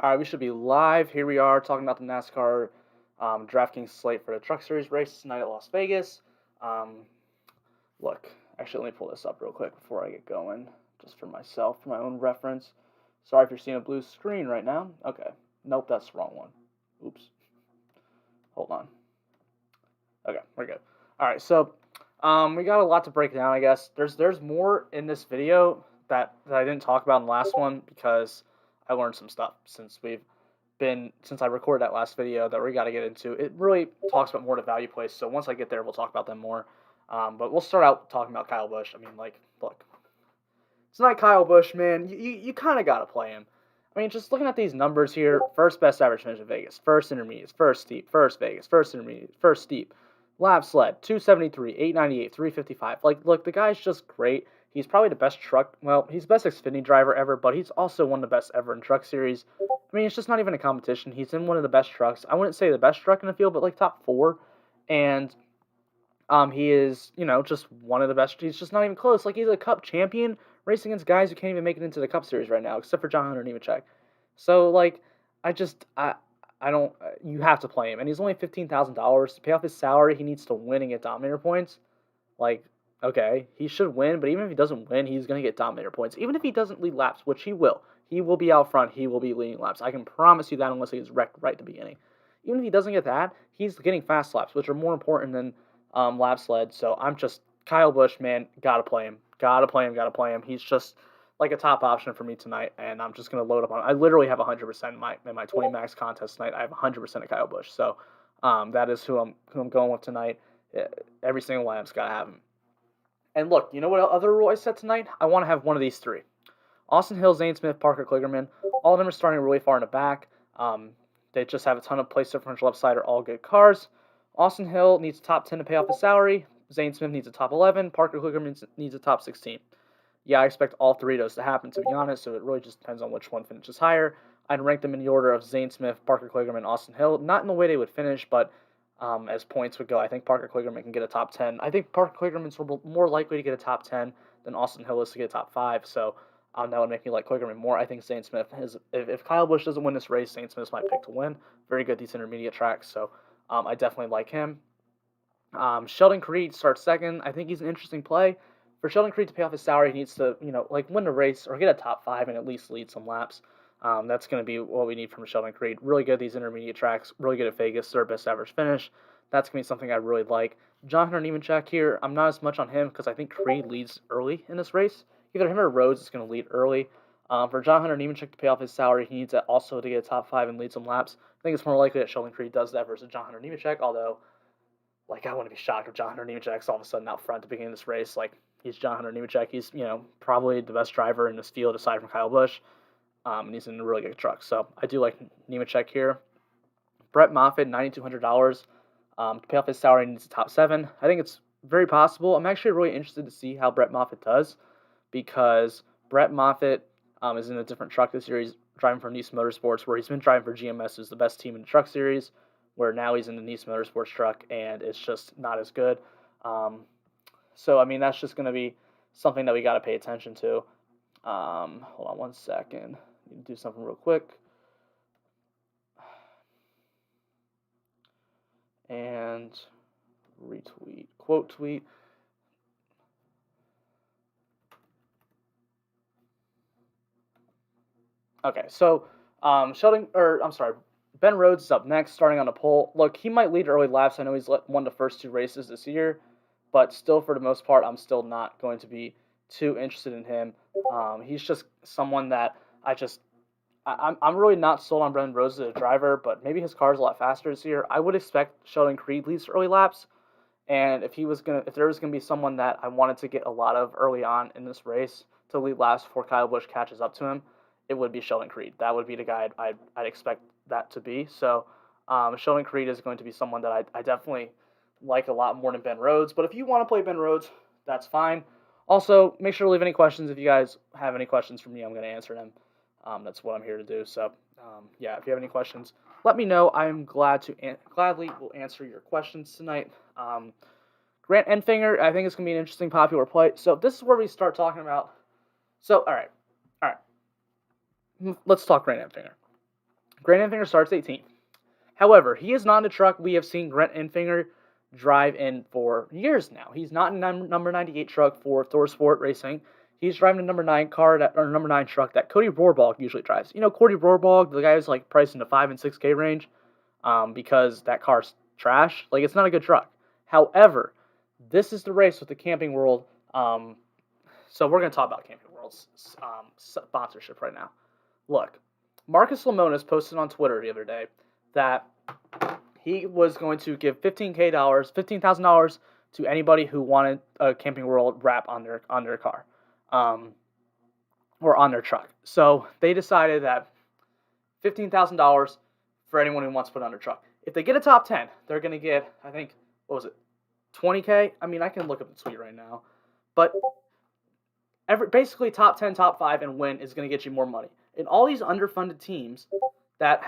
All right, we should be live. Here we are talking about the NASCAR DraftKings slate for the Truck Series race tonight at Las Vegas. Um, Look, actually, let me pull this up real quick before I get going, just for myself, for my own reference. Sorry if you're seeing a blue screen right now. Okay, nope, that's the wrong one. Oops. Hold on. Okay, we're good. All right, so we got a lot to break down. I guess there's more in this video that I didn't talk about in the last one because I learned some stuff since I recorded that last video that we got to get into. It really talks about more the value plays. So once I get there, we'll talk about them more. But we'll start out talking about Kyle Busch. I mean, like, look, it's not Kyle Busch, man. You kind of got to play him. I mean, just looking at these numbers here, first best average finish in Vegas, first intermediates, first steep, first Vegas, first intermediate, first steep, lap sled, 273, 898, 355. Like, look, the guy's just great. He's probably the best truck, well, he's the best Xfinity driver ever, but he's also one of the best ever in Truck Series. I mean, it's just not even a competition. He's in one of the best trucks. I wouldn't say the best truck in the field, but like top four. And he is, just one of the best. He's just not even close. Like, he's a Cup champion racing against guys who can't even make it into the Cup Series right now, except for John Hunter Nemechek. So, like, I don't. You have to play him, and he's only $15,000 to pay off his salary. He needs to win and get dominator points. Like, okay, he should win, but even if he doesn't win, he's gonna get dominator points. Even if he doesn't lead laps, which he will be out front. He will be leading laps. I can promise you that, unless he gets wrecked right at the beginning. Even if he doesn't get that, he's getting fast laps, which are more important than lap sled. So I'm just Kyle Busch, man. Gotta play him. Gotta play him. Gotta play him. He's just like a top option for me tonight, and I'm just gonna load up on. I literally have 100% in my 20 max contest tonight. I have 100% of Kyle Busch, so that is who I'm going with tonight. Every single lineup's gotta have him. And look, you know what other rule I set tonight? I want to have one of these three: Austin Hill, Zane Smith, Parker Kligerman. All of them are starting really far in the back. They just have a ton of place differential upside. Are all good cars. Austin Hill needs a top 10 to pay off his salary. Zane Smith needs a top 11. Parker Kligerman needs a top 16. Yeah, I expect all three of those to happen, to be honest, so it really just depends on which one finishes higher. I'd rank them in the order of Zane Smith, Parker Kligerman, Austin Hill. Not in the way they would finish, but as points would go, I think Parker Kligerman can get a top 10. I think Parker Kligerman's more likely to get a top 10 than Austin Hill is to get a top 5, so that would make me like Kligerman more. I think Zane Smith is, if Kyle Busch doesn't win this race, Zane Smith's my pick to win. Very good, these intermediate tracks, so I definitely like him. Sheldon Creed starts second. I think he's an interesting play. For Sheldon Creed to pay off his salary, he needs to, win the race or get a top 5 and at least lead some laps. That's going to be what we need from Sheldon Creed. Really good at these intermediate tracks. Really good at Vegas. Third best average finish. That's going to be something I really like. John Hunter Nemechek here, I'm not as much on him because I think Creed leads early in this race. Either him or Rhodes is going to lead early. For John Hunter Nemechek to pay off his salary, he needs also to get a top 5 and lead some laps. I think it's more likely that Sheldon Creed does that versus John Hunter Nemechek, although, like, I wouldn't be shocked if John Hunter Nemechek's all of a sudden out front at the beginning of this race. Like, he's John Hunter Nemechek. He's, probably the best driver in this field aside from Kyle Busch. And he's in a really good truck. So I do like Nemechek here. Brett Moffatt, $9,200. To pay off his salary, he needs a top 7. I think it's very possible. I'm actually really interested to see how Brett Moffatt does because Brett Moffatt is in a different truck this year. He's driving for Nice Motorsports, where he's been driving for GMS, who's the best team in the Truck Series, where now he's in the Nice Motorsports truck, and it's just not as good. So, I mean, that's just going to be something that we got to pay attention to. Hold on one second. I need to do something real quick. And retweet, quote tweet. Okay, so Ben Rhodes is up next, starting on the pole. Look, he might lead early laps. I know he's won the first 2 races this year, but still, for the most part, I'm still not going to be too interested in him. He's just someone that I'm really not sold on Ben Rhodes as a driver, but maybe his car's a lot faster this year. I would expect Sheldon Creed leads early laps, and if there was gonna be someone that I wanted to get a lot of early on in this race to lead laps before Kyle Busch catches up to him, it would be Sheldon Creed. That would be the guy I'd expect that to be. So Sheldon Creed is going to be someone that I definitely like a lot more than Ben Rhodes. But if you want to play Ben Rhodes, that's fine. Also, make sure to leave any questions. If you guys have any questions for me, I'm going to answer them. That's what I'm here to do. So, yeah, if you have any questions, let me know. I'm gladly will answer your questions tonight. Grant Enfinger, I think it's going to be an interesting popular play. So this is where we start talking about. So, all right. Let's talk Grant Enfinger. Grant Enfinger starts 18th. However, he is not in a truck we have seen Grant Enfinger drive in for years now. He's not in number 98 truck for Thor Sport Racing. He's driving a number 9 number 9 truck that Cody Rohrbach usually drives. You know, Cody Rohrbach, the guy who's like priced in the 5 and 6K range, because that car's trash. Like, it's not a good truck. However, this is the race with the Camping World. So we're going to talk about Camping World's sponsorship right now. Look, Marcus Lemonis posted on Twitter the other day that he was going to give $15,000 to anybody who wanted a Camping World wrap on their car, or on their truck. So they decided that $15,000 for anyone who wants to put on their truck. If they get a top 10, they're going to get, I think, what was it, 20K? I mean, I can look up the tweet right now, but basically top 10, top 5, and win is going to get you more money. And all these underfunded teams that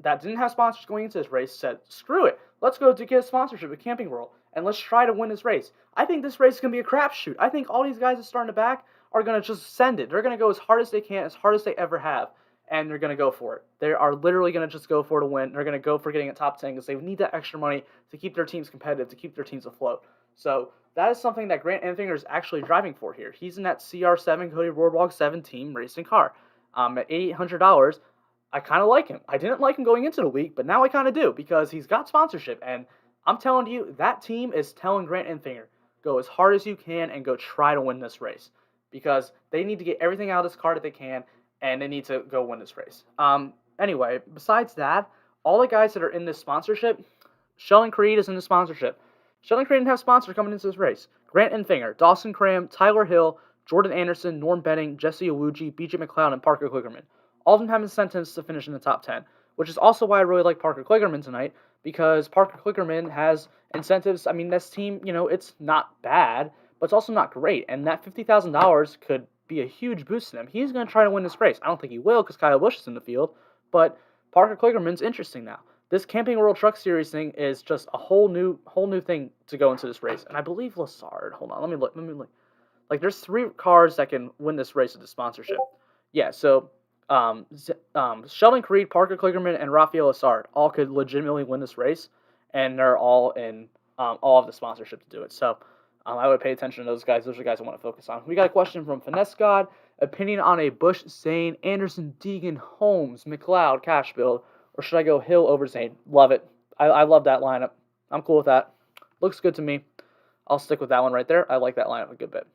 didn't have sponsors going into this race said, screw it, let's go to get a sponsorship at Camping World, and let's try to win this race. I think this race is going to be a crapshoot. I think all these guys that start in the back are going to just send it. They're going to go as hard as they can, as hard as they ever have, and they're going to go for it. They are literally going to just go for it to win. They're going to go for getting a top 10 because they need that extra money to keep their teams competitive, to keep their teams afloat. So that is something that Grant Enfinger is actually driving for here. He's in that CR7 Cody Rohrbach 7 team racing car. At $8,800, I kind of like him. I didn't like him going into the week, but now I kind of do because he's got sponsorship. And I'm telling you, that team is telling Grant Enfinger, go as hard as you can and go try to win this race because they need to get everything out of this car that they can, and they need to go win this race. Anyway, besides that, all the guys that are in this sponsorship, Sheldon Creed is in the sponsorship. Sheldon Creed didn't have sponsors coming into this race. Grant Enfinger, Dawson Cram, Tyler Hill, Jordan Anderson, Norm Benning, Jesse Owuji, BJ McLeod, and Parker Kligerman. All of them have incentives to finish in the top 10, which is also why I really like Parker Kligerman tonight, because Parker Kligerman has incentives. I mean, this team, you know, it's not bad, but it's also not great, and that $50,000 could be a huge boost to him. He's going to try to win this race. I don't think he will because Kyle Busch is in the field, but Parker Kligerman's interesting now. This Camping World Truck Series thing is just a whole new thing to go into this race, and I believe Lassard. Hold on, let me look. Like, there's 3 cars that can win this race with the sponsorship. Yeah, so Sheldon Creed, Parker Kligerman, and Rafael Lassard all could legitimately win this race, and they're all in all of the sponsorship to do it. So I would pay attention to those guys. Those are the guys I want to focus on. We got a question from Finesse God. Opinion on a Busch, Zane, Anderson, Deegan, Holmes, McLeod, cash build, or should I go Hill over Zane? Love it. I love that lineup. I'm cool with that. Looks good to me. I'll stick with that one right there. I like that lineup a good bit.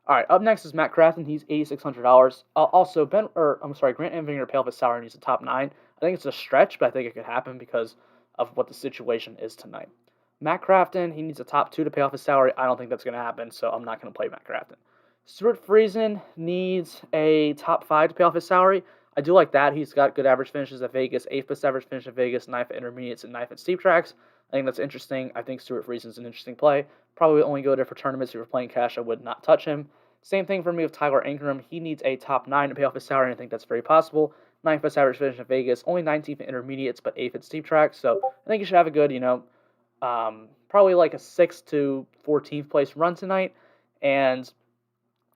All right, up next is Matt Crafton. He's $8,600. Also, Grant Enfinger to pay off his salary needs a top 9. I think it's a stretch, but I think it could happen because of what the situation is tonight. Matt Crafton, he needs a top 2 to pay off his salary. I don't think that's going to happen, so I'm not going to play Matt Crafton. Stuart Friesen needs a top 5 to pay off his salary. I do like that. He's got good average finishes at Vegas, 8th best average finish at Vegas, 9th at intermediates, and 9th at steep tracks. I think that's interesting. I think Stuart Friesen's an interesting play. Probably only go there for tournaments. If you're playing cash, I would not touch him. Same thing for me with Tyler Ankrum. He needs a top 9 to pay off his salary, and I think that's very possible. 9th best average finish at Vegas, only 19th at intermediates, but 8th at steep tracks. So I think you should have a good, probably like a 6th to 14th place run tonight. And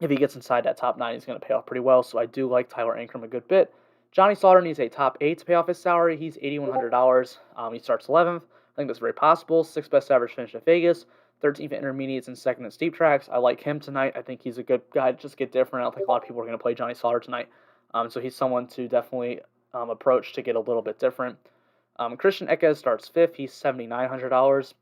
if he gets inside that top 9, he's going to pay off pretty well. So I do like Tyler Ankrum a good bit. Johnny Slaughter needs a top 8 to pay off his salary. He's $8,100. He starts 11th. I think that's very possible. 6th best average finish at Vegas, 13th at intermediates, and 2nd at steep tracks. I like him tonight. I think he's a good guy to just get different. I don't think a lot of people are going to play Johnny Slaughter tonight. So he's someone to definitely approach to get a little bit different. Christian Eckes starts 5th. He's $7,900.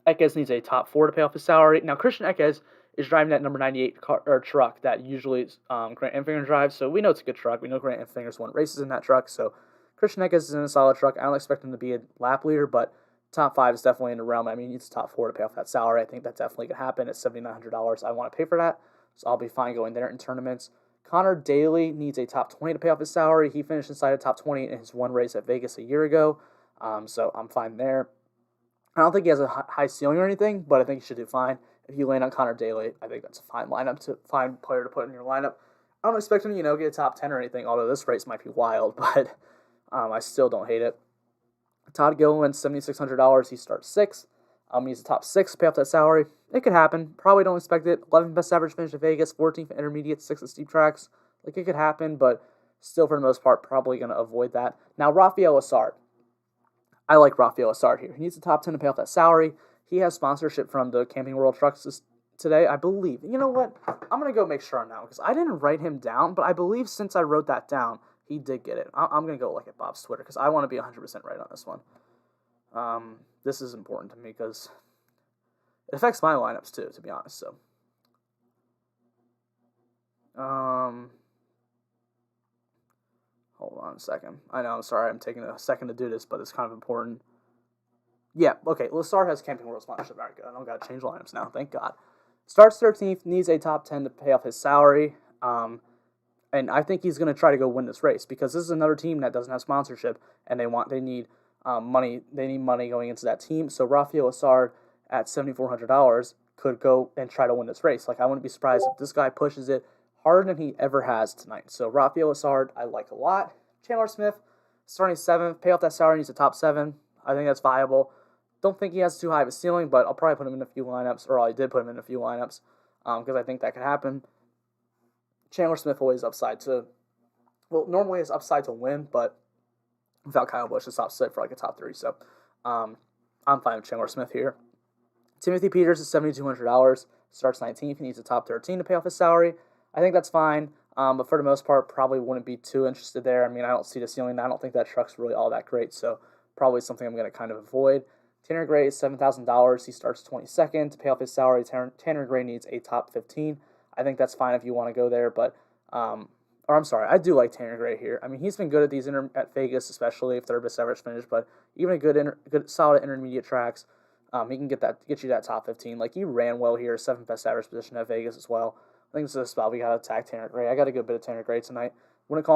Eckes needs a top 4 to pay off his salary. Now, Christian Eckes is driving that number 98 truck that usually Grant Enfinger drives, so we know it's a good truck. We know Grant Enfinger's won races in that truck, so Christian Eckes is in a solid truck. I don't expect him to be a lap leader, but top 5 is definitely in the realm. I mean, he needs top 4 to pay off that salary. I think that definitely could happen at $7,900. I want to pay for that, so I'll be fine going there in tournaments. Connor Daly needs a top 20 to pay off his salary. He finished inside a top 20 in his one race at Vegas a year ago, so I'm fine there. I don't think he has a high ceiling or anything, but I think he should do fine. If you land on Connor Daly, I think that's a fine player to put in your lineup. I don't expect him to, get a top 10 or anything, although this race might be wild, but I still don't hate it. Todd Gilman, $7,600. He starts 6th. He's a top 6 to pay off that salary. It could happen. Probably don't expect it. 11th best average finish at Vegas, 14th at intermediate, 6th at steep tracks. It could happen, but Still, for the most part, probably going to avoid that. Now, Rafael Assard. I like Rafael Assard here. He needs a top 10 to pay off that salary. He has sponsorship from the Camping World Trucks today, I believe. You know what? I'm going to go make sure on that because I didn't write him down, but I believe since I wrote that down, he did get it. I'm going to go look at Bob's Twitter because I want to be 100% right on this one. This is important to me because it affects my lineups too, to be honest. So, hold on a second. I know, I'm sorry, I'm taking a second to do this, but it's kind of important. Yeah, okay, Lassard has Camping World sponsorship. Very good. I don't got to change lineups now, thank God. Starts 13th, needs a top 10 to pay off his salary. And I think he's going to try to go win this race because this is another team that doesn't have sponsorship, and they need money. They need money going into that team. So Rafael Assard at $7,400 could go and try to win this race. Like, I wouldn't be surprised if this guy pushes it harder than he ever has tonight. So Rafael Assard, I like a lot. Chandler Smith, starting 7th, pay off that salary, needs a top 7. I think that's viable. Don't think he has too high of a ceiling, but I'll probably put him in a few lineups, or I did put him in a few lineups, because I think that could happen. Chandler Smith always upside to, well, normally it's upside to win, but without Kyle Busch, it's upside for like a top 3. So I'm fine with Chandler Smith here. Timothy Peters is $7,200, starts 19th. He needs a top 13 to pay off his salary. I think that's fine, but for the most part, probably wouldn't be too interested there. I mean, I don't see the ceiling. I don't think that truck's really all that great, so probably something I'm going to kind of avoid. Tanner Gray is $7,000. He starts 22nd. To pay off his salary, Tanner Gray needs a top 15. I think that's fine if you want to go there, but or I'm sorry, I do like Tanner Gray here. I mean, he's been good at these at Vegas, especially if they're best average finish, but even a good solid intermediate tracks, he can get you that top 15. Like, he ran well here, 7th best average position at Vegas as well. I think this is a spot we got to attack Tanner Gray. I got a good bit of Tanner Gray tonight.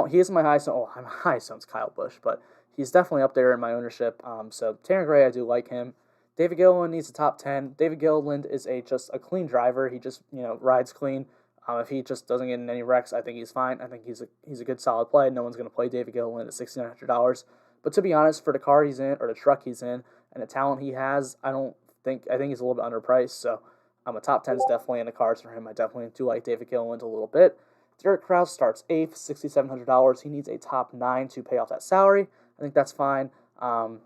He is my high zone. Oh, my high zone's Kyle Busch, but he's definitely up there in my ownership. So Tanner Gray, I do like him. David Gilliland needs a top 10. David Gilliland is just a clean driver. He just rides clean. If he just doesn't get in any wrecks, I think he's fine. I think he's a good solid play. No one's going to play David Gilliland at $6,900. But to be honest, for the car he's in or the truck he's in and the talent he has, I think he's a little bit underpriced. So a top 10 is definitely in the cards for him. I definitely do like David Gilliland a little bit. Derek Kraus starts 8th, $6,700. He needs a top 9 to pay off that salary. I think that's fine. And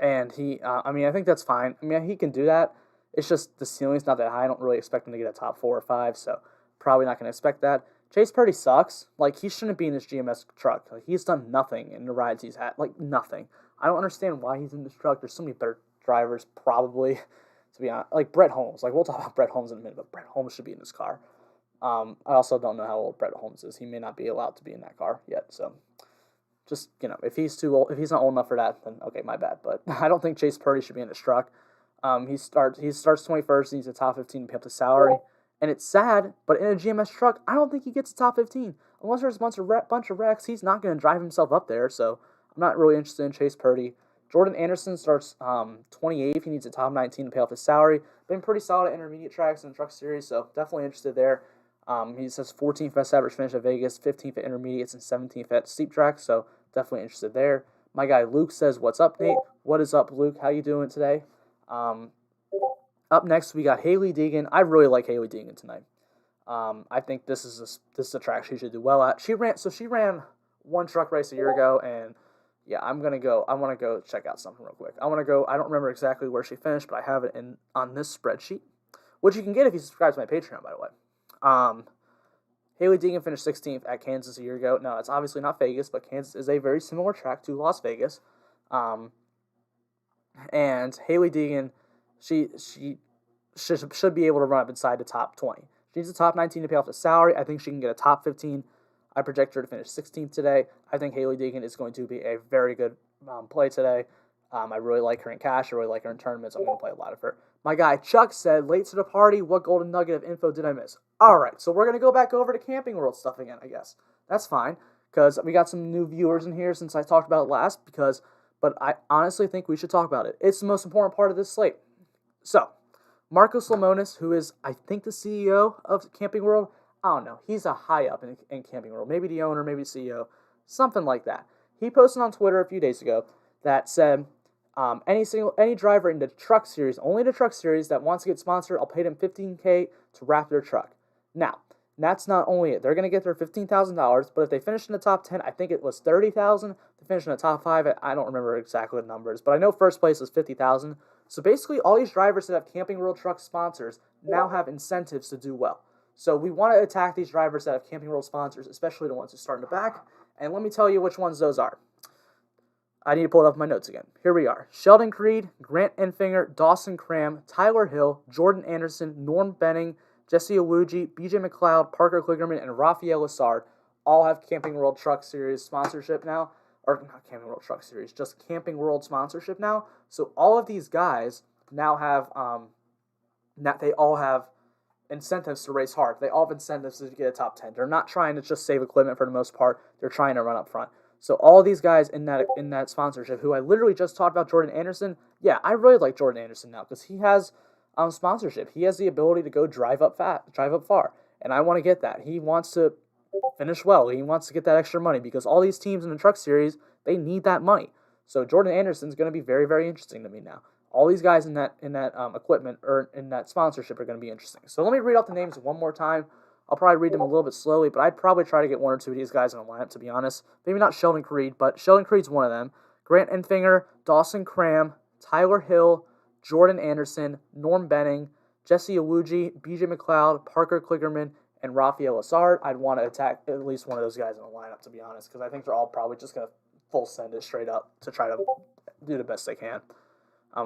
I think that's fine. I mean, he can do that. It's just the ceiling's not that high. I don't really expect him to get a top 4 or 5, so probably not going to expect that. Chase Purdy sucks. Like, he shouldn't be in this GMS truck. Like, he's done nothing in the rides he's had. Like, nothing. I don't understand why he's in this truck. There's so many better drivers, probably, to be honest. Like, Brett Holmes. Like, we'll talk about Brett Holmes in a minute, but Brett Holmes should be in this car. I also don't know how old Brett Holmes is. He may not be allowed to be in that car yet, so just, if he's too old, if he's not old enough for that, then okay, my bad. But I don't think Chase Purdy should be in this truck. He starts 21st, needs a top 15 to pay up the salary. And it's sad, but in a GMS truck, I don't think he gets a top 15. Unless there's a bunch of wrecks, he's not going to drive himself up there, so I'm not really interested in Chase Purdy. Jordan Anderson starts 28th. He needs a top 19 to pay off his salary. Been pretty solid at intermediate tracks in the Truck Series, so definitely interested there. He says 14th best average finish at Vegas, 15th at intermediates, and 17th at steep tracks, so definitely interested there. My guy Luke says, "What's up, Nate?" What is up, Luke? How you doing today? Up next, we got Haley Deegan. I really like Haley Deegan tonight. I think this is a track she should do well at. She ran one truck race a year ago, and yeah, I want to go check out something real quick. I don't remember exactly where she finished, but I have it on this spreadsheet, which you can get if you subscribe to my Patreon, by the way. Haley Deegan finished 16th at Kansas a year ago. Now, it's obviously not Vegas, but Kansas is a very similar track to Las Vegas. And Haley Deegan, she should be able to run up inside the top 20. She needs a top 19 to pay off the salary. I think she can get a top 15. I project her to finish 16th today. I think Haley Deegan is going to be a very good play today. I really like her in cash. I really like her in tournaments. I'm going to play a lot of her. My guy Chuck said, "Late to the party, what golden nugget of info did I miss?" All right, so we're going to go back over to Camping World stuff again, I guess. That's fine, because we got some new viewers in here since I talked about it last, but I honestly think we should talk about it. It's the most important part of this slate. So, Marcos Lemonis, who is, I think, the CEO of Camping World, I don't know, he's a high up in Camping World, maybe the owner, maybe the CEO, something like that. He posted on Twitter a few days ago that said, any driver in the Truck Series, only the Truck Series, that wants to get sponsored, I'll pay them $15K to wrap their truck. Now, that's not only it. They're going to get their $15,000, but if they finish in the top 10, I think it was $30,000. They finish in the top 5, I don't remember exactly the numbers, but I know first place was $50,000. So basically, all these drivers that have Camping World Truck sponsors now have incentives to do well. So we want to attack these drivers that have Camping World sponsors, especially the ones who start in the back. And let me tell you which ones those are. I need to pull it up in my notes again. Here we are. Sheldon Creed, Grant Enfinger, Dawson Cram, Tyler Hill, Jordan Anderson, Norm Benning, Jesse Awuji, BJ McLeod, Parker Kligerman, and Rafael Lassard all have Camping World Truck Series sponsorship now. Or not Camping World Truck Series, just Camping World sponsorship now. So all of these guys now have, they all have incentives to race hard. They all have incentives to get a top 10. They're not trying to just save equipment for the most part. They're trying to run up front. So all these guys in that sponsorship, who I literally just talked about, Jordan Anderson, yeah, I really like Jordan Anderson now because he has sponsorship. He has the ability to go drive up far, and I want to get that. He wants to finish well. He wants to get that extra money because all these teams in the Truck Series, they need that money. So Jordan Anderson's going to be very, very interesting to me now. All these guys in that equipment or in that sponsorship are going to be interesting. So let me read off the names one more time. I'll probably read them a little bit slowly, but I'd probably try to get one or two of these guys in a lineup, to be honest. Maybe not Sheldon Creed, but Sheldon Creed's one of them. Grant Enfinger, Dawson Cram, Tyler Hill, Jordan Anderson, Norm Benning, Jesse Awuji, BJ McLeod, Parker Kligerman, and Rafael Lassard. I'd want to attack at least one of those guys in a lineup, to be honest, because I think they're all probably just going to full send it straight up to try to do the best they can.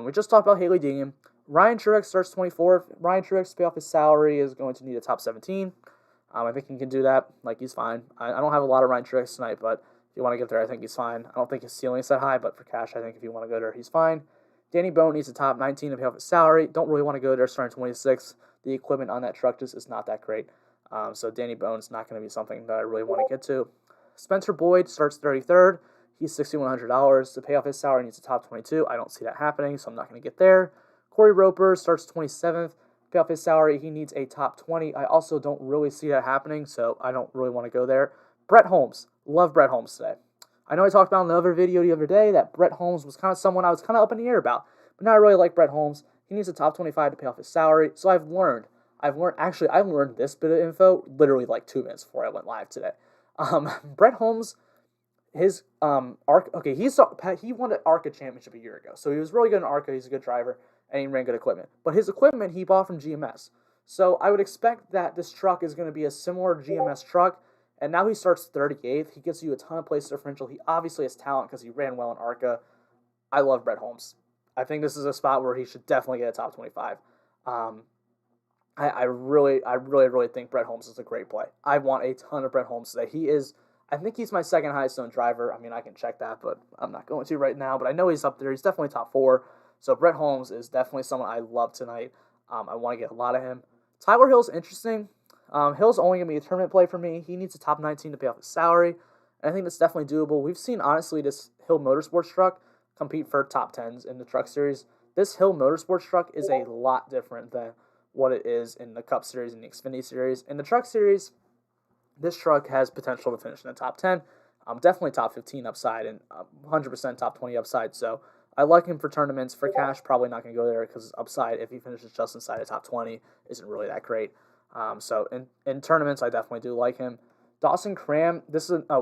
We just talked about Haley Deegan. Ryan Truex starts 24th. Ryan Truex, to pay off his salary, is going to need a top 17. I think he can do that. Like, he's fine. I don't have a lot of Ryan Truex tonight, but if you want to get there, I think he's fine. I don't think his ceiling is that high, but for cash, I think if you want to go there, he's fine. Danny Bone needs a top 19 to pay off his salary. Don't really want to go there starting 26. The equipment on that truck just is not that great. So Danny Bone's not going to be something that I really want to get to. Spencer Boyd starts 33rd. He's $6,100 to pay off his salary. Needs a top 22. I don't see that happening, so I'm not going to get there. Corey Roper starts 27th. Pay off his salary. He needs a top 20. I also don't really see that happening, so I don't really want to go there. Brett Holmes. Love Brett Holmes today. I know I talked about in another video the other day that Brett Holmes was kind of someone I was kind of up in the air about, but now I really like Brett Holmes. He needs a top 25 to pay off his salary, so I've learned this bit of info literally like 2 minutes before I went live today. Brett Holmes, his he won the ARCA championship a year ago, so he was really good in ARCA. He's a good driver, and he ran good equipment. But his equipment he bought from GMS, so I would expect that this truck is going to be a similar GMS truck. And now he starts 38th. He gives you a ton of place differential. He obviously has talent because he ran well in ARCA. I love Brett Holmes. I think this is a spot where he should definitely get a top 25. I really think Brett Holmes is a great play. I want a ton of Brett Holmes today. I think he's my second highest owned driver. I mean, I can check that, but I'm not going to right now. But I know he's up there. He's definitely top 4. So Brett Holmes is definitely someone I love tonight. I want to get a lot of him. Tyler Hill's interesting. Hill's only going to be a tournament play for me. He needs a top 19 to pay off his salary. And I think that's definitely doable. We've seen, honestly, this Hill Motorsports truck compete for top 10s in the Truck Series. This Hill Motorsports truck is a lot different than what it is in the Cup Series and the Xfinity Series. In the Truck Series, this truck has potential to finish in the top 10. Definitely top 15 upside and 100% top 20 upside. So I like him for tournaments. For cash, probably not going to go there because upside, if he finishes just inside the top 20, isn't really that great. So in tournaments, I definitely do like him. Dawson Cram,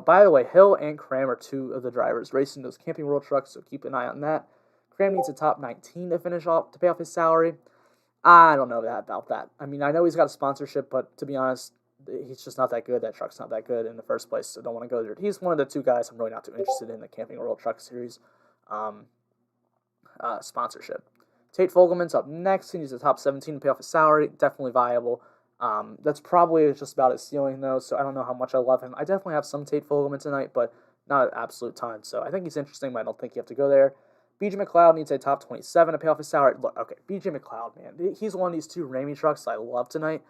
by the way, Hill and Cram are 2 of the drivers racing those Camping World trucks, so keep an eye on that. Cram needs a top 19 to finish off to pay off his salary. I don't know about that. I mean, I know he's got a sponsorship, but to be honest, he's just not that good. That truck's not that good in the first place, so don't want to go there. He's one of the 2 guys I'm really not too interested in the Camping World Truck Series sponsorship. Tate Fogelman's up next. He needs a top 17 to pay off his salary. Definitely viable. That's probably just about his ceiling, though, so I don't know how much I love him. I definitely have some Tate Fogelman tonight, but not an absolute ton, so I think he's interesting, but I don't think you have to go there. BJ McLeod needs a top 27 to pay off his salary. Look, okay, BJ McLeod, man, he's one of these 2 Ramey trucks I love tonight.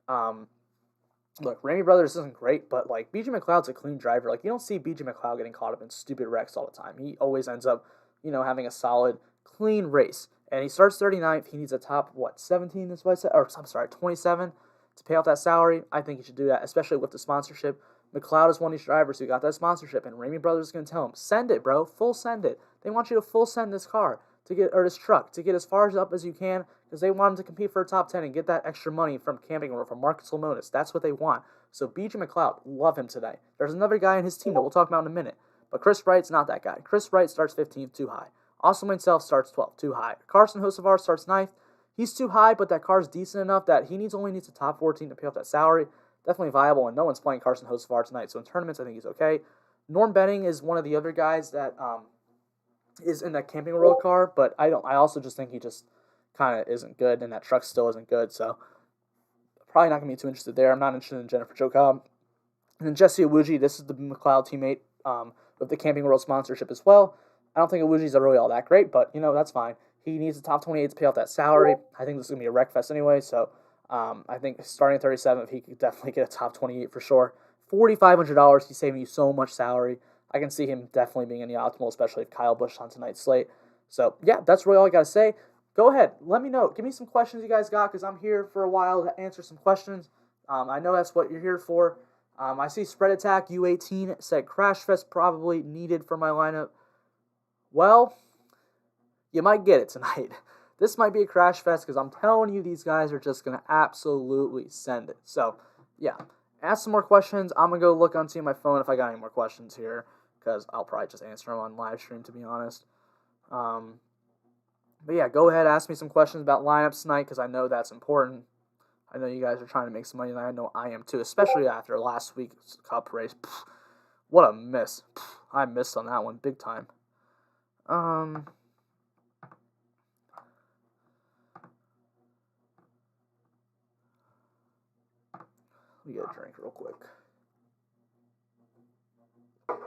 Look, Ramey Brothers isn't great, but, like, BJ McLeod's a clean driver. Like, you don't see BJ McLeod getting caught up in stupid wrecks all the time. He always ends up, having a solid, clean race. And he starts 39th. He needs a top, 17 is what I said? Or, I'm sorry, 27 to pay off that salary. I think he should do that, especially with the sponsorship. McLeod is one of these drivers who got that sponsorship, and Ramey Brothers is going to tell him, send it, bro. Full send it. They want you to full send this car. this truck to get as far up as you can because they want him to compete for a top 10 and get that extra money from Camping World from Marcus Lemonis. That's what they want. So BJ McLeod, love him today. There's another guy in his team that we'll talk about in a minute, but Chris Wright's not that guy. Chris Wright starts 15th, too high. Austin himself starts 12th, too high. Carson Hocevar starts 9th. He's too high, but that car's decent enough that he only needs a top 14 to pay off that salary. Definitely viable, and no one's playing Carson Hocevar tonight, so in tournaments I think he's okay. Norm Benning is one of the other guys that is in that Camping World car, but I also just think he just kind of isn't good, and that truck still isn't good, so probably not going to be too interested there. I'm not interested in Jennifer Jo Cobb. And then Jesse Iwuji, this is the McLeod teammate with the Camping World sponsorship as well. I don't think Iwuji's really all that great, but, that's fine. He needs a top 28 to pay off that salary. I think this is going to be a wreck fest anyway, so I think starting at 37th, he could definitely get a top 28 for sure. $4,500, he's saving you so much salary. I can see him definitely being in the optimal, especially if Kyle Busch on tonight's slate. So, yeah, that's really all I got to say. Go ahead. Let me know. Give me some questions you guys got because I'm here for a while to answer some questions. I know that's what you're here for. I see Spread Attack U18 said Crash Fest probably needed for my lineup. Well, you might get it tonight. This might be a Crash Fest because I'm telling you these guys are just going to absolutely send it. So, yeah. Ask some more questions. I'm going to go look onto my phone if I got any more questions here because I'll probably just answer them on live stream, to be honest. But yeah, go ahead, ask me some questions about lineups tonight because I know that's important. I know you guys are trying to make some money, and I know I am too, especially after last week's Cup race. What a miss. I missed on that one big time. Let me get a drink real quick. Oh,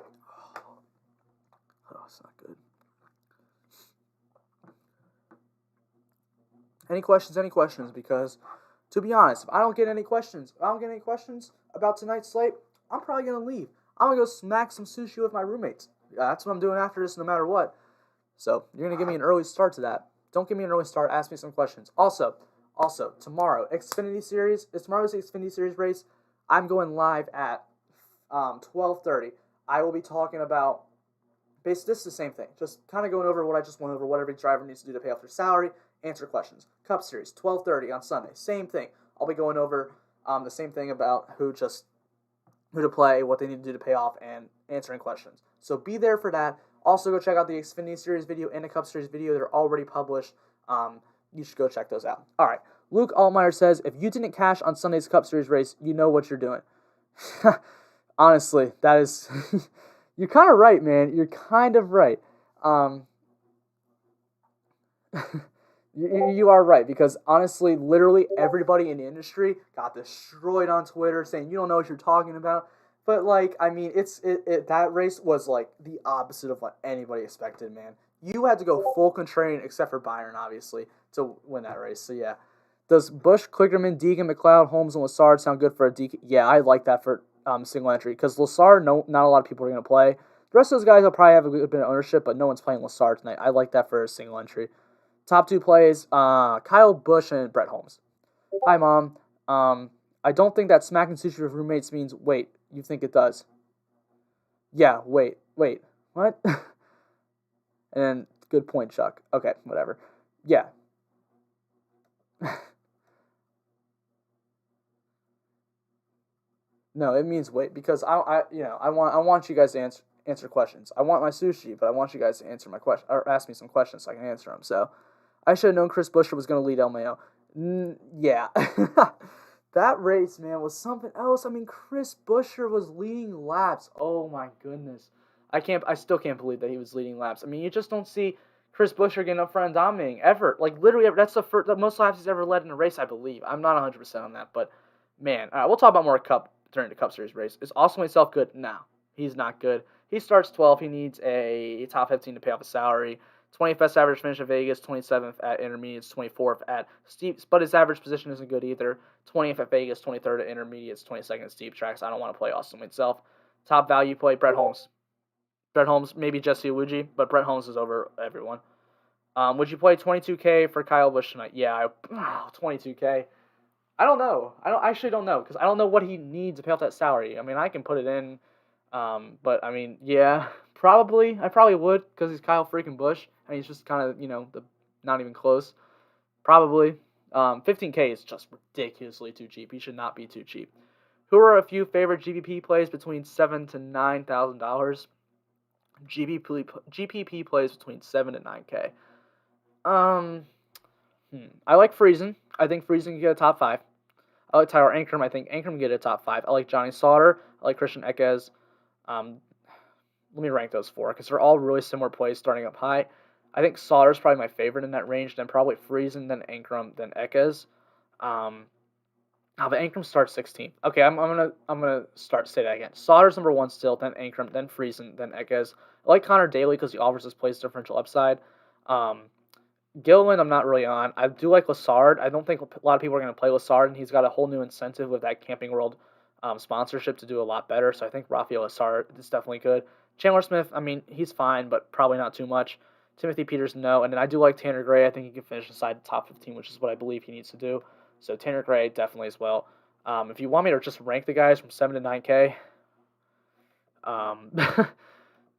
it's not good. Any questions? Because, to be honest, if I don't get any questions about tonight's slate, I'm probably going to leave. I'm going to go smack some sushi with my roommates. That's what I'm doing after this no matter what. So, you're going to give me an early start to that. Don't give me an early start. Ask me some questions. Also, tomorrow, Xfinity Series. It's tomorrow's Xfinity Series race. I'm going live at 12:30. I will be talking about, basically, this is the same thing. Just kind of going over what I just went over, what every driver needs to do to pay off their salary, answer questions. Cup Series, 12:30 on Sunday. Same thing. I'll be going over the same thing about who to play, what they need to do to pay off, and answering questions. So be there for that. Also, go check out the Xfinity Series video and the Cup Series video. They're already published. You should go check those out. All right. Luke Altmaier says, if you didn't cash on Sunday's Cup Series race, you know what you're doing. Honestly, that is... You're kind of right, man. You're kind of right. You are right, because honestly, literally everybody in the industry got destroyed on Twitter saying, you don't know what you're talking about. But, that race was, the opposite of what anybody expected, man. You had to go full contrarian, except for Byron, obviously, to win that race. So, yeah. Does Busch, Kligerman, Deegan, McLeod, Holmes, and Lessard sound good for a DK? Yeah, I like that for single entry, because Lessard, not a lot of people are going to play. The rest of those guys will probably have a good bit of ownership, but no one's playing Lessard tonight. I like that for a single entry. Top two plays, Kyle Busch and Brett Holmes. Hi, Mom. I don't think that smacking sushi with roommates means wait. You think it does? Yeah, wait. What? And then, good point, Chuck. Okay, whatever. Yeah. No, it means wait, because I want you guys to answer questions. I want my sushi, but I want you guys to answer my question or ask me some questions so I can answer them. So, I should have known Chris Buescher was going to lead El Mayo. Yeah. That race, man, was something else. I mean, Chris Buescher was leading laps. Oh my goodness. I still can't believe that he was leading laps. I mean, you just don't see Chris Buescher getting up front and dominating ever. Literally, that's the most laps he's ever led in a race, I believe. I'm not 100% on that, but man, all right, we'll talk about more Cup during the Cup Series race. Is Austin himself good? No, he's not good. He starts 12th. He needs a top 15 to pay off his salary. 20th best average finish at Vegas, 27th at Intermediates, 24th at Steeps, but his average position isn't good either. 20th at Vegas, 23rd at Intermediates, 22nd at Steep Tracks. I don't want to play Austin himself. Top value play, Brett Holmes. Brett Holmes, maybe Jesse Iwuji, but Brett Holmes is over everyone. Would you play 22K for Kyle Busch tonight? Yeah, 22K. I don't know. I actually don't know, because I don't know what he needs to pay off that salary. I mean, I can put it in. But I mean, yeah, probably. I probably would because he's Kyle freaking Busch, and he's just kind of the not even close. Probably. 15K is just ridiculously too cheap. He should not be too cheap. Who are a few favorite GPP plays between $7,000 to $9,000? GPP plays between 7 to 9K. Um, I like Friesen. I think Friesen can get a top 5. I like Tyler Ankrum. I think Ankrum can get a top 5. I like Johnny Sauter. I like Christian Eckes. Um, Let me rank those 4 because they're all really similar plays starting up high. I think Sauter's probably my favorite in that range. Then probably Friesen, then Ankrum, then Eckes. But Ankrum starts 16th. Okay, I'm gonna say that again. Sauter's number 1 still, then Ankrum, then Friesen, then Eckes. I like Connor Daly because he offers this place differential upside. Gilman, I'm not really on. I do like Lassard. I don't think a lot of people are going to play Lassard, and he's got a whole new incentive with that Camping World sponsorship to do a lot better. So I think Rafael Lassard is definitely good. Chandler Smith, I mean, he's fine, but probably not too much. Timothy Peters, no. And then I do like Tanner Gray. I think he can finish inside the top 15, which is what I believe he needs to do. So Tanner Gray, definitely as well. If you want me to just rank the guys from 7 to 9K,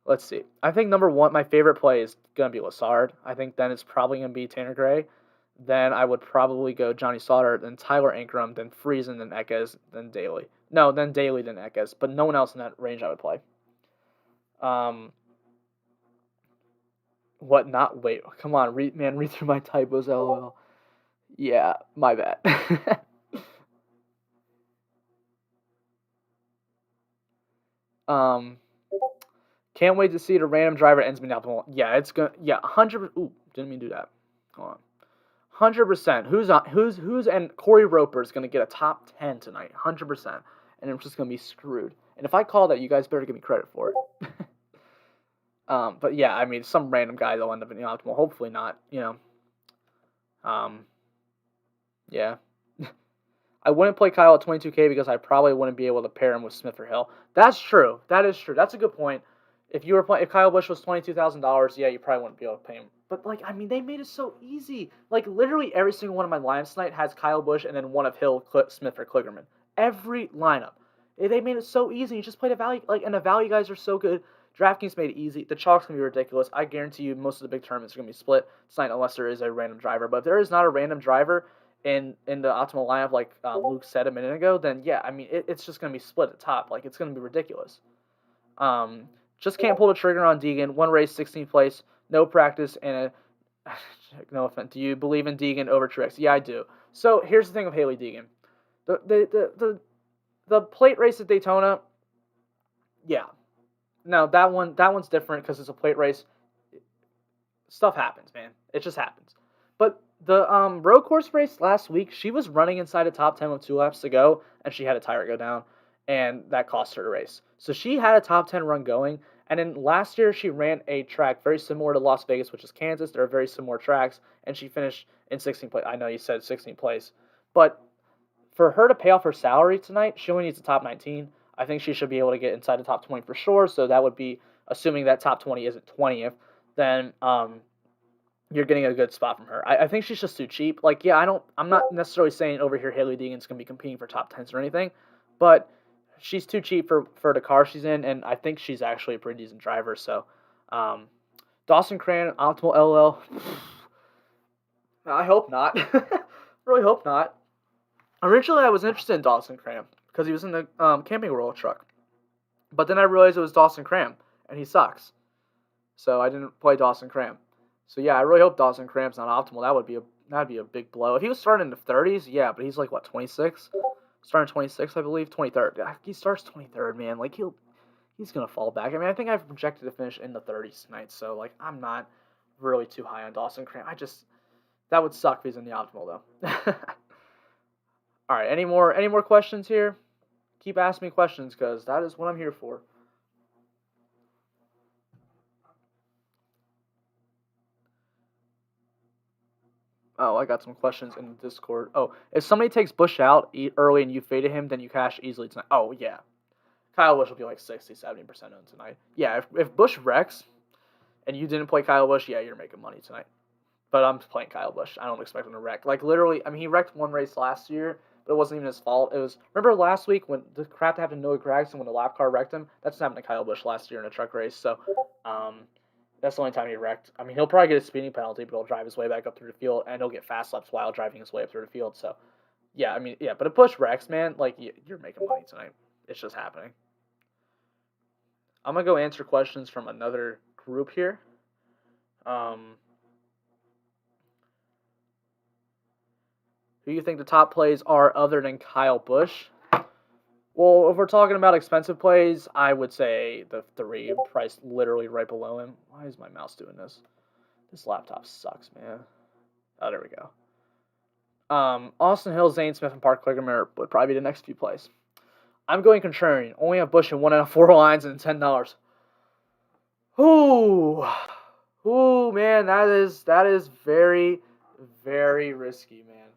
let's see. I think number 1, my favorite play is going to be Lassard. I think then it's probably going to be Tanner Gray. Then I would probably go Johnny Sauter, then Tyler Ankrum, then Friesen, then Eckes, then Daly. No, then Daly, then Eckes. But no one else in that range I would play. What not? Wait, come on, read through my typos, lol. Yeah, my bad. Can't wait to see the random driver ends me optimal. Yeah, it's gonna. Yeah, 100. Ooh, didn't mean to do that. Hold on. 100%. Who's and Corey Roper is gonna get a top 10 tonight. 100%. And I'm just gonna be screwed. And if I call that, you guys better give me credit for it. But yeah, I mean, some random guy that'll end up in the optimal. Hopefully not. Yeah. I wouldn't play Kyle at 22K because I probably wouldn't be able to pair him with Smith or Hill. That's true. That is true. That's a good point. If Kyle Busch was $22,000, yeah, you probably wouldn't be able to pay him. But I mean, they made it so easy. Literally every single one of my lineups tonight has Kyle Busch and then one of Hill, Smith, or Kligerman. Every lineup. They made it so easy. You just played a value, and the value guys are so good. DraftKings made it easy. The chalk's gonna be ridiculous. I guarantee you, most of the big tournaments are gonna be split tonight, unless there is a random driver. But if there is not a random driver in the optimal lineup, like Luke said a minute ago, then yeah, I mean, it's just gonna be split at top. It's gonna be ridiculous. Just can't pull the trigger on Deegan. 1 race, 16th place, no practice, and no offense. Do you believe in Deegan over Truex? Yeah, I do. So here's the thing with Haley Deegan. The plate race at Daytona, yeah. No, that one's different because it's a plate race. Stuff happens, man. It just happens. But the road course race last week, she was running inside the top 10 with 2 laps to go, and she had a tire go down, and that cost her the race. So she had a top 10 run going, and then last year she ran a track very similar to Las Vegas, which is Kansas. They're very similar tracks, and she finished in 16th place. I know you said 16th place, but for her to pay off her salary tonight, she only needs a top 19. I think she should be able to get inside the top 20 for sure. So that would be, assuming that top 20 isn't 20th, then you're getting a good spot from her. I think she's just too cheap. I'm not necessarily saying over here Haley Deegan's going to be competing for top 10s or anything, but she's too cheap for the car she's in, and I think she's actually a pretty decent driver. So Dawson Cram, optimal LL. I hope not. Really hope not. Originally, I was interested in Dawson Cram because he was in the Camping World truck. But then I realized it was Dawson Cram, and he sucks. So I didn't play Dawson Cram. So yeah, I really hope Dawson Cram's not optimal. That'd be a big blow. If he was starting in the 30s, yeah, but he's 26? Starting 26, I believe, 23rd. He starts 23rd, man. He's gonna fall back. I mean, I think I've projected to finish in the 30s tonight. So I'm not really too high on Dawson Cram. That would suck if he's in the optimal though. All right, any more questions here? Keep asking me questions because that is what I'm here for. Oh, I got some questions in the Discord. Oh, if somebody takes Bush out early and you faded him, then you cash easily tonight. Oh, yeah. Kyle Busch will be 60, 70% owned tonight. Yeah, if Bush wrecks and you didn't play Kyle Busch, yeah, you're making money tonight. But I'm playing Kyle Busch. I don't expect him to wreck. Literally, I mean, he wrecked one race last year, but it wasn't even his fault. It was, remember last week when the crap happened to Noah Gragson when the lap car wrecked him? That's what happened to Kyle Busch last year in a truck race. So, that's the only time he wrecked. I mean, he'll probably get a speeding penalty, but he'll drive his way back up through the field, and he'll get fast laps while driving his way up through the field. So, yeah, I mean, yeah, but if Busch wrecks, man, like, you're making money tonight. It's just happening. I'm going to go answer questions from another group here. Who do you think the top plays are other than Kyle Busch? Well, if we're talking about expensive plays, I would say the 3 priced literally right below him. Why is my mouse doing this? This laptop sucks, man. Oh, there we go. Austin Hill, Zane Smith, and Parker Kligerman would probably be the next few plays. I'm going contrarian. Only have Busch in 1 out of 4 lines and $10. Ooh, man, that is very, very risky, man.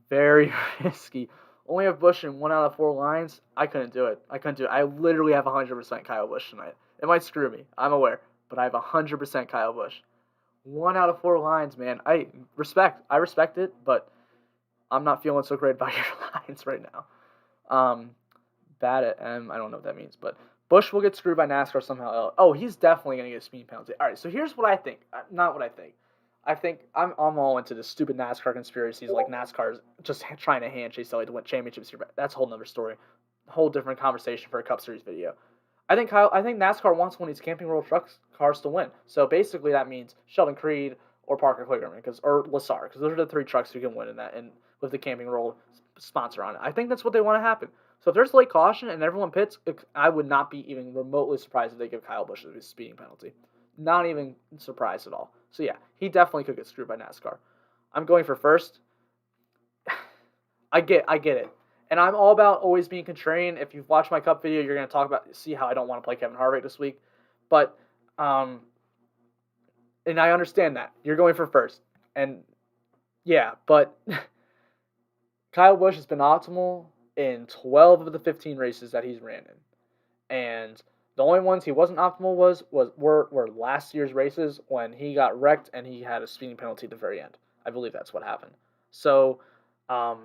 Very risky. Only have Busch in 1 out of 4 lines. I couldn't do it. I literally have 100% Kyle Busch tonight. It might screw me. I'm aware, but I have 100% Kyle Busch. 1 out of 4 lines, man. I respect it, but I'm not feeling so great about your lines right now. Bad at M. I don't know what that means, but Busch will get screwed by NASCAR somehow. Oh, he's definitely going to get a speeding penalty. All right, so here's what I think. Not what I think. I think I'm all into the stupid NASCAR conspiracies, like NASCAR's just trying to hand chase Elliott to win championships here. But that's a whole nother story, a whole different conversation for a Cup Series video. I think NASCAR wants one of these Camping World Truck cars to win. So basically, that means Sheldon Creed or Parker Kligerman, or Lassard, because those are the 3 trucks who can win in that, and with the Camping World sponsor on it. I think that's what they want to happen. So if there's late caution and everyone pits, I would not be even remotely surprised if they give Kyle Busch a speeding penalty. Not even surprised at all. So yeah, he definitely could get screwed by NASCAR. I'm going for first. I get it. And I'm all about always being contrarian. If you've watched my Cup video, you're going to see how I don't want to play Kevin Harvick this week. But, and I understand that. You're going for first. And, yeah, but Kyle Busch has been optimal in 12 of the 15 races that he's ran in. And the only ones he wasn't optimal were last year's races when he got wrecked and he had a speeding penalty at the very end. I believe that's what happened. So, I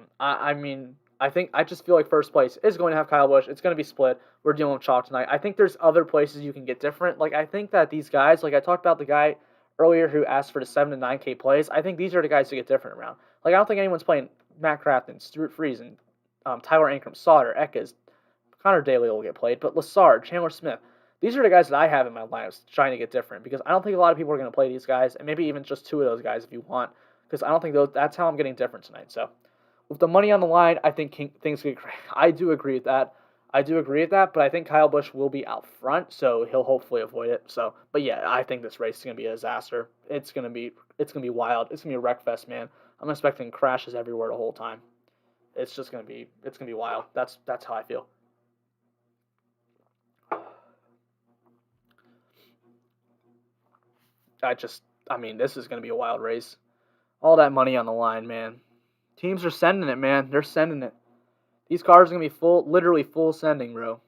just feel like first place is going to have Kyle Busch. It's going to be split. We're dealing with chalk tonight. I think there's other places you can get different. Like, I think that these guys, like I talked about the guy earlier who asked for the 7 to 9K plays, I think these are the guys to get different around. Like, I don't think anyone's playing Matt Crafton, Stuart Friesen, Tyler Ankrum, Sauter, Eckes, Connor Daly will get played, but Lassard, Chandler Smith, these are the guys that I have in my lineups trying to get different, because I don't think a lot of people are going to play these guys, and maybe even just 2 of those guys if you want, because I don't think that's how I'm getting different tonight. So with the money on the line, I think things get great. I do agree with that, but I think Kyle Busch will be out front, so he'll hopefully avoid it. So, but yeah, I think this race is going to be a disaster. It's going to be wild. It's going to be a wreck fest, man. I'm expecting crashes everywhere the whole time. It's going to be wild. That's how I feel. This is going to be a wild race. All that money on the line, man. Teams are sending it, man. They're sending it. These cars are going to be literally full sending, bro.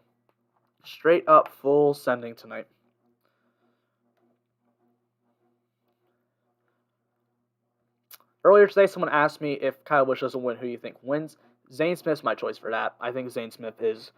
Straight up full sending tonight. Earlier today, someone asked me if Kyle Busch doesn't win, who you think wins. Zane Smith's my choice for that. I think Zane Smith is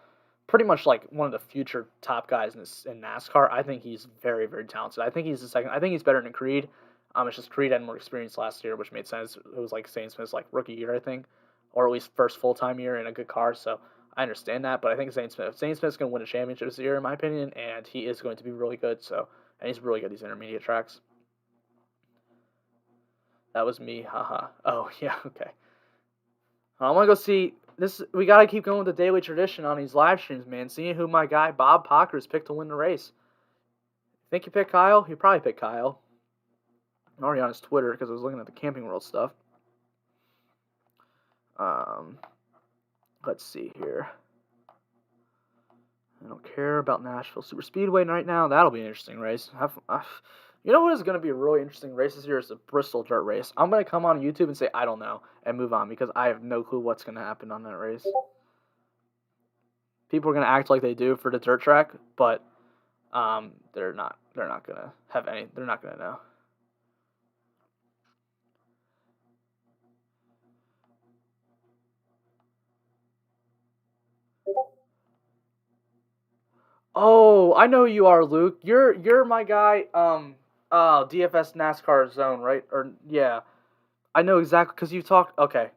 pretty much like one of the future top guys in NASCAR. I think he's very, very talented. I think he's the second. I think he's better than Creed. It's just Creed had more experience last year, which made sense. It was like Zane Smith's like rookie year, I think, or at least first full-time year in a good car. So I understand that, but I think Zane Smith's going to win a championship this year, in my opinion, and he is going to be really good. So, and he's really good at these intermediate tracks. That was me, haha. Oh yeah, okay. I'm gonna go see this. We gotta keep going with the daily tradition on these live streams, man. Seeing who my guy Bob Pocker has picked to win the race. Think you picked Kyle? You probably picked Kyle. I'm already on his Twitter because I was looking at the Camping World stuff. Let's see here. I don't care about Nashville Super Speedway right now. That'll be an interesting race. You know what is going to be a really interesting race this year is the Bristol dirt race. I'm going to come on YouTube and say, I don't know, and move on because I have no clue what's going to happen on that race. People are going to act like they do for the dirt track, but they're not going to have any. They're not going to know. – Oh, I know who you are, Luke. You're my guy. DFS NASCAR Zone, right? Or yeah, I know exactly because you talked. Okay,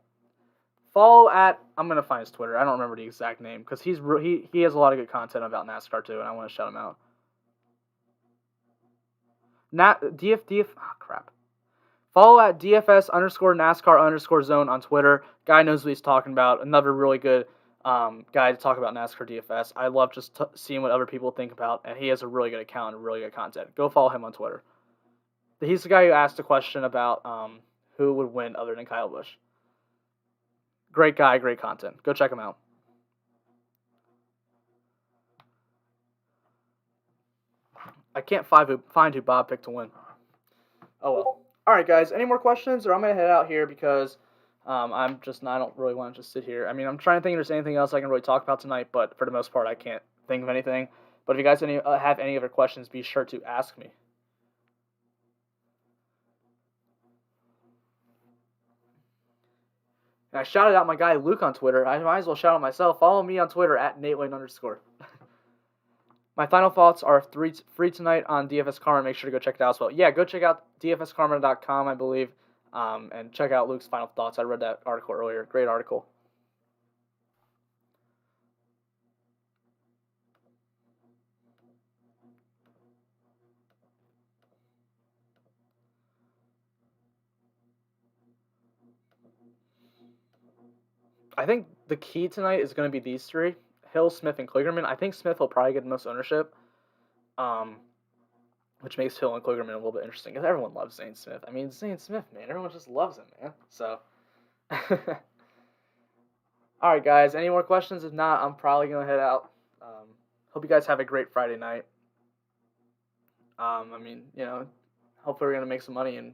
follow at. I'm gonna find his Twitter. I don't remember the exact name because he has a lot of good content about NASCAR too, and I want to shout him out. DF. Oh, crap. Follow at DFS underscore NASCAR underscore zone on Twitter. Guy knows what he's talking about. Another really good guy to talk about NASCAR DFS. I love just seeing what other people think about, and he has a really good account and really good content. Go follow him on Twitter. He's the guy who asked a question about who would win other than Kyle Busch. Great guy, great content. Go check him out. I can't find who Bob picked to win. Oh well. All right, guys. Any more questions, or I'm gonna head out here because I'm just not. I don't really want to just sit here. I mean, I'm trying to think if there's anything else I can really talk about tonight, but for the most part, I can't think of anything. But if you guys have any other questions, be sure to ask me. And I shouted out my guy Luke on Twitter. I might as well shout out myself. Follow me on Twitter at @NateLane_. My final thoughts are free tonight on DFS Karma. Make sure to go check it out as well. Yeah, go check out dfskarma.com, I believe, and check out Luke's final thoughts. I read that article earlier. Great article. I think the key tonight is going to be these three: Hill, Smith, and Kligerman. I think Smith will probably get the most ownership, which makes Hill and Kligerman a little bit interesting because everyone loves Zane Smith. I mean, Zane Smith, man, everyone just loves him, man. So, all right, guys. Any more questions? If not, I'm probably gonna head out. Hope you guys have a great Friday night. I mean, hopefully we're gonna make some money and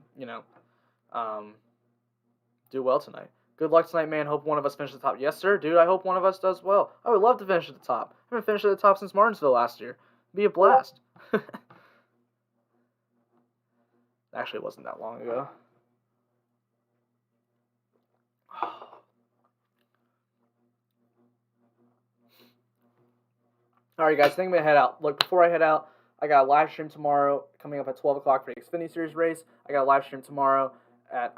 do well tonight. Good luck tonight, man. Hope one of us finishes the top. Yes, sir, dude. I hope one of us does well. I would love to finish at the top. I haven't finished at the top since Martinsville last year. It'd be a blast. Actually, it wasn't that long ago. All right, guys. I think I'm gonna head out. Look, before I head out, I got a live stream tomorrow coming up at 12 o'clock for the Xfinity Series race. I got a live stream tomorrow at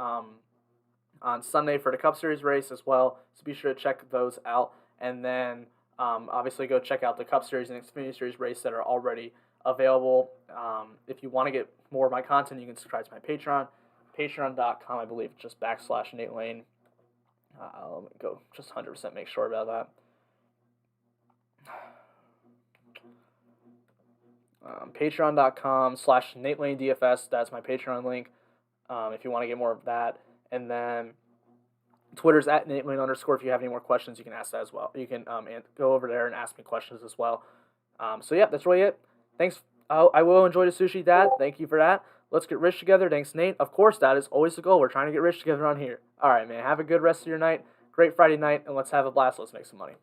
on Sunday for the Cup Series race as well. So be sure to check those out. And then obviously go check out the Cup Series and Xfinity Series race that are already available. If you want to get more of my content, you can subscribe to my Patreon. Patreon.com, I believe, just /Nate Lane. Let me go just 100% make sure about that. Patreon.com/Nate Lane DFS. That's my Patreon link. If you want to get more of that. And then Twitter's at @NateLane_. If you have any more questions, you can ask that as well. You can go over there and ask me questions as well. So yeah, that's really it. Thanks. I will enjoy the sushi, Dad. Thank you for that. Let's get rich together. Thanks, Nate. Of course, that is always the goal. We're trying to get rich together on here. All right, man. Have a good rest of your night. Great Friday night, and let's have a blast. Let's make some money.